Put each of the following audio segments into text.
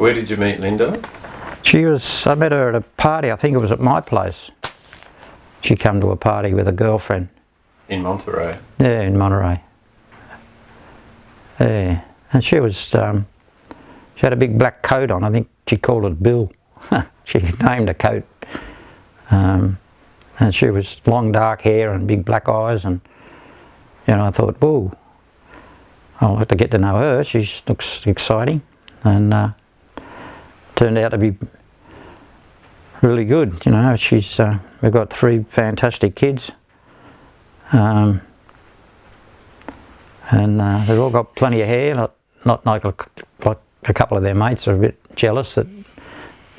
Where did you meet Linda? I met her at a party, I think it was at my place. She came to a party with a girlfriend. In Monterey? Yeah, in Monterey. Yeah, and she had a big black coat on. I think she called it Bill. She named a coat. And she was long dark hair and big black eyes, and I thought, whoa, I'll have to get to know her. She looks exciting, and turned out to be really good. We've got 3 fantastic kids, and they've all got plenty of hair. Not like a couple of their mates are a bit jealous that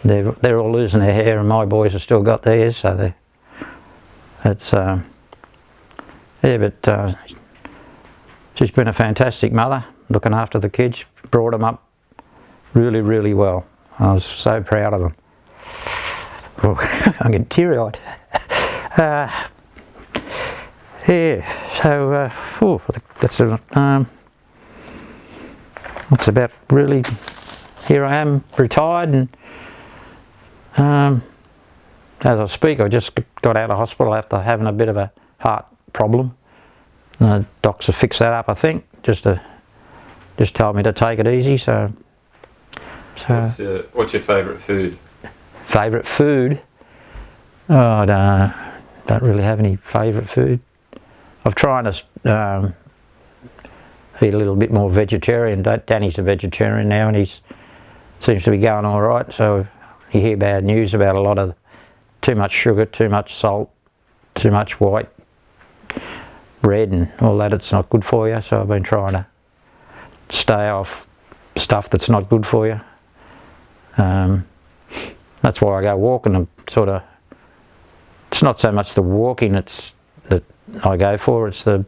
they're all losing their hair, and my boys have still got theirs. So she's been a fantastic mother, looking after the kids, brought them up really, really well. I was so proud of them. Oh, I'm getting teary-eyed. That's about really. Here I am, retired, and as I speak, I just got out of hospital after having a bit of a heart problem. The docs have fixed that up, I think. Just told me to take it easy. So. What's your favourite food? Favourite food? Oh, I don't really have any favourite food. I've tried to eat a little bit more vegetarian. Danny's a vegetarian now, and he seems to be going all right. So you hear bad news about a lot of too much sugar, too much salt, too much white bread and all that. It's not good for you. So I've been trying to stay off stuff that's not good for you. That's why I go walking. And it's not so much the walking that I go for, it's the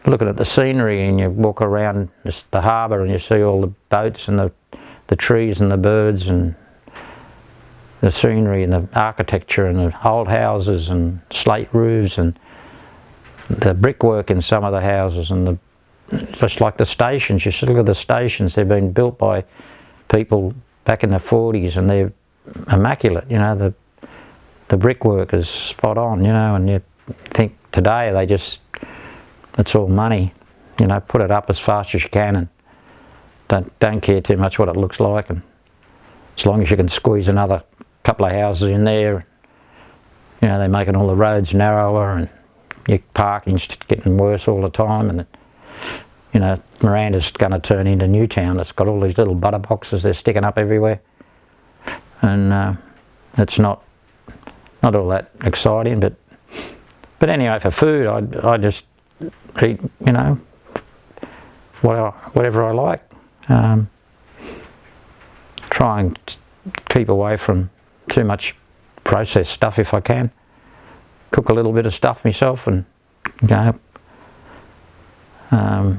looking at the scenery, and you walk around the harbour and you see all the boats and the trees and the birds and the scenery and the architecture and the old houses and slate roofs and the brickwork in some of the houses, and just like the stations. You should look at the stations. They've been built by people back in the 40s, and they're immaculate. The brickwork is spot on. And you think today it's all money. Put it up as fast as you can, and don't care too much what it looks like, and as long as you can squeeze another couple of houses in there. They're making all the roads narrower, and your parking's getting worse all the time, and Miranda's going to turn into Newtown. It's got all these little butter boxes they're sticking up everywhere, and it's not all that exciting. But anyway, for food, I just eat whatever I like. Try and keep away from too much processed stuff if I can. Cook a little bit of stuff myself, and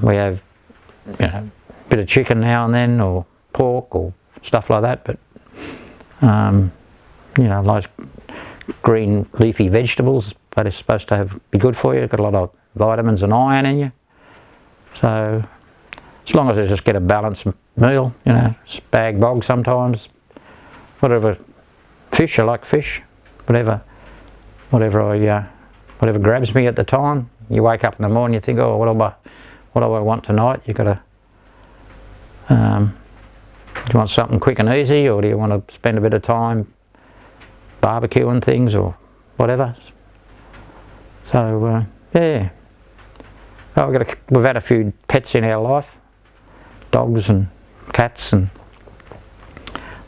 we have a bit of chicken now and then, or pork or stuff like that, but like green leafy vegetables that are supposed to be good for you. It's got a lot of vitamins and iron in you. So as long as I just get a balanced meal, spag bog sometimes, whatever. Fish, I like fish, whatever grabs me at the time. You wake up in the morning, you think, oh, what do I want tonight? You got to. Do you want something quick and easy, or do you want to spend a bit of time barbecuing things or whatever? So yeah. We've had a few pets in our life, dogs and cats, and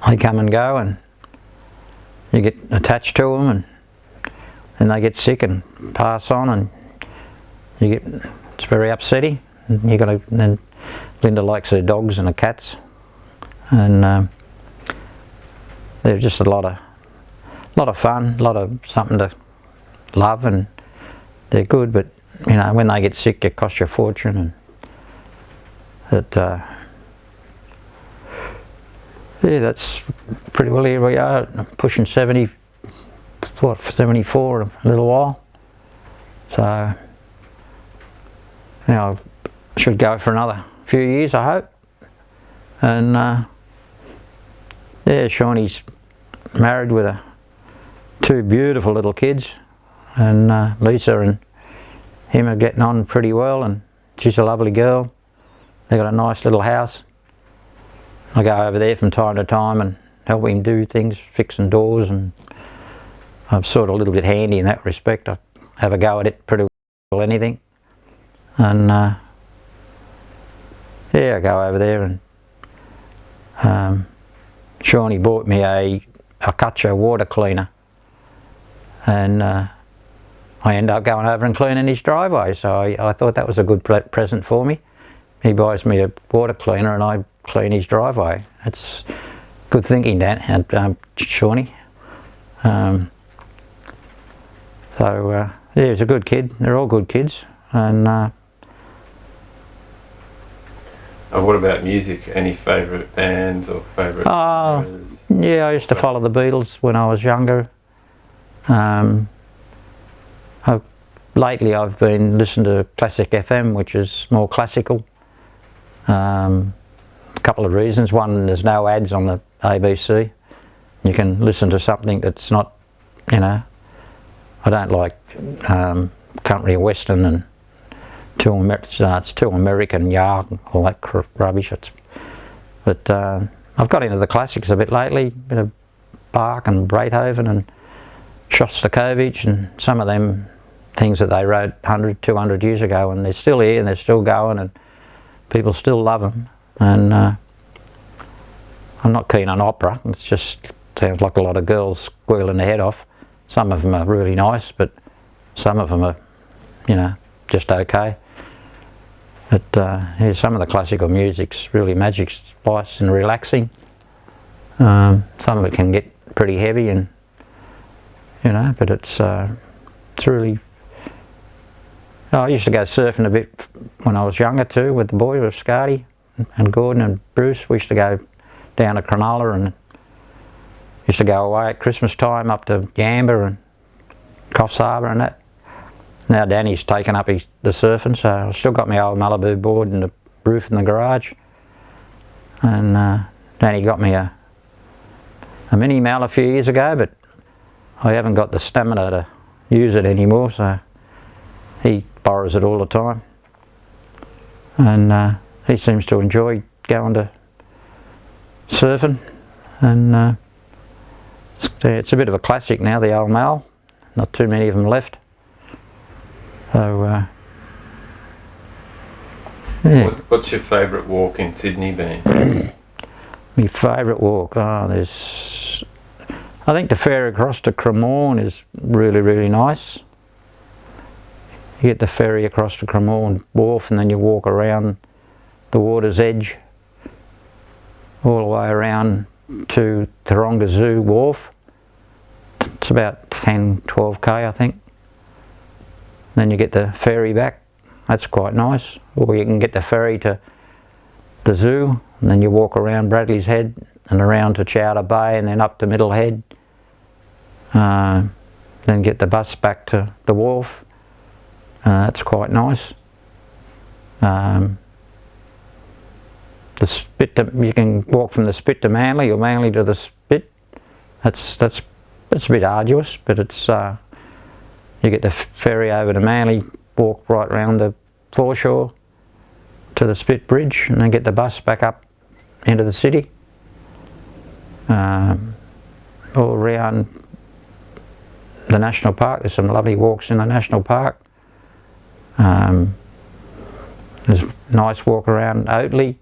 they come and go, and you get attached to them, and they get sick and pass on, and it's very upsetting. And Linda likes her dogs and her cats, and they're just a lot of fun, a lot of something to love, and they're good. But when they get sick, it costs you a fortune, and yeah, that's pretty well. Here we are, pushing 74 in a little while. So I should go for another few years, I hope. And Yeah, Shawnee's married with two beautiful little kids, and Lisa and him are getting on pretty well, and she's a lovely girl. They've got a nice little house. I go over there from time to time and help him do things, fixing doors, and I'm sort of a little bit handy in that respect. I have a go at it pretty well, anything. And yeah, I go over there, and Shawnee bought me a Kutcher water cleaner, and I end up going over and cleaning his driveway, so I thought that was a good present for me. He buys me a water cleaner and I clean his driveway. It's good thinking, Dan and Shawnee. So yeah, he's a good kid. They're all good kids. And what about music? Any favourite bands or favourite genres? Yeah, I used to follow the Beatles when I was younger. Lately I've been listening to Classic FM, which is more classical. A couple of reasons. One, there's no ads on the ABC. You can listen to something that's not, you know, I don't like country and western and it's too American, yarn, all that rubbish. But I've got into the classics a bit lately, a bit of Bach and Beethoven and Shostakovich and some of them things that they wrote 100, 200 years ago, and they're still here and they're still going and people still love them. And I'm not keen on opera. It just sounds like a lot of girls squealing their head off. Some of them are really nice, but some of them are, you know, just okay. But yeah, some of the classical music's really magic spice and relaxing. Some of it can get pretty heavy, and you know, but it's really. I used to go surfing a bit when I was younger too, with the boys, with Scotty and Gordon and Bruce. We used to go down to Cronulla and used to go away at Christmas time up to Yamba and Coffs Harbour and that. Now Danny's taken up the surfing, so I've still got my old Malibu board and the roof in the garage. And Danny got me a mini Mal a few years ago, but I haven't got the stamina to use it anymore, so he borrows it all the time. And he seems to enjoy going to surfing, and it's a bit of a classic now, the old Mal. Not too many of them left. So yeah. What's your favourite walk in Sydney been? My favourite walk? I think the ferry across to Cremorne is really, really nice. You get the ferry across to Cremorne Wharf and then you walk around the water's edge all the way around to Taronga Zoo Wharf. It's about 10-12k, I think. Then you get the ferry back. That's quite nice. Or you can get the ferry to the zoo and then you walk around Bradley's Head and around to Chowder Bay and then up to Middle Head. Then get the bus back to the wharf. That's quite nice. The Spit you can walk from the Spit to Manly or Manly to the Spit. That's a bit arduous, but it's you get the ferry over to Manly, walk right round the foreshore to the Spit Bridge, and then get the bus back up into the city. All around the National Park, there's some lovely walks in the National Park. There's a nice walk around Oatley.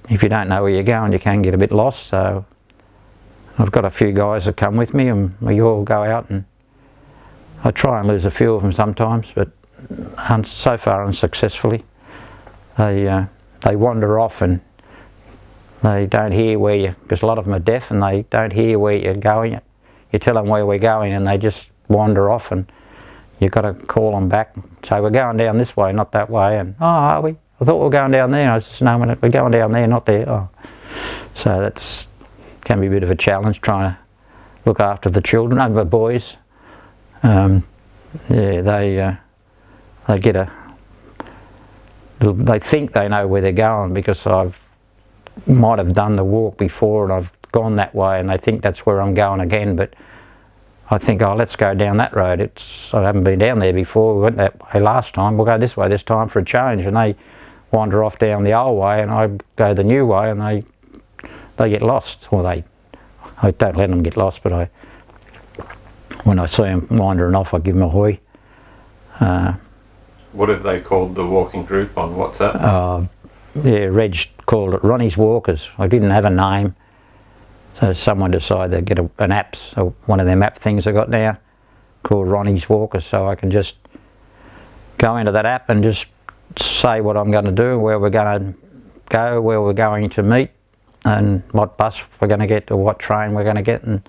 If you don't know where you're going, you can get a bit lost, so I've got a few guys that come with me and we all go out, and I try and lose a few of them sometimes, but so far unsuccessfully. They wander off and they don't hear where you, because a lot of them are deaf and they don't hear where you're going. You tell them where we're going and they just wander off, and you've got to call them back. So we're going down this way, not that way, and oh, are we? I thought we were going down there. I said, no, we're going down there, not there. Oh. So that's can be a bit of a challenge trying to look after the children, the boys. Yeah, they get they think they know where they're going because I've might have done the walk before and I've gone that way and they think that's where I'm going again, but I think, oh, let's go down that road. I haven't been down there before. We went that way last time. We'll go this way this time for a change. And they wander off down the old way and I go the new way and they get lost. Or I don't let them get lost, but when I see them wandering off, I give them a hoy. What have they called the walking group on WhatsApp? Yeah, Reg called it Ronnie's Walkers. I didn't have a name. So someone decided to get an app, so one of them app things I got now, called Ronnie's Walker, so I can just go into that app and just say what I'm going to do, where we're going to go, where we're going to meet, and what bus we're going to get or what train we're going to get, and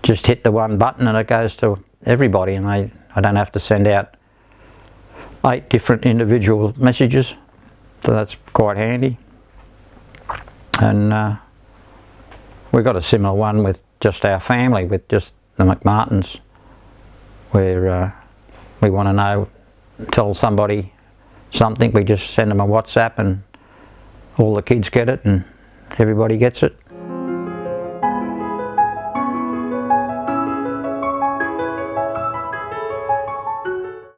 just hit the one button and it goes to everybody, and I don't have to send out 8 different individual messages, so that's quite handy. And we got a similar one with just our family, with just the McMartin's, where we want to know, tell somebody something, we just send them a WhatsApp and all the kids get it and everybody gets it.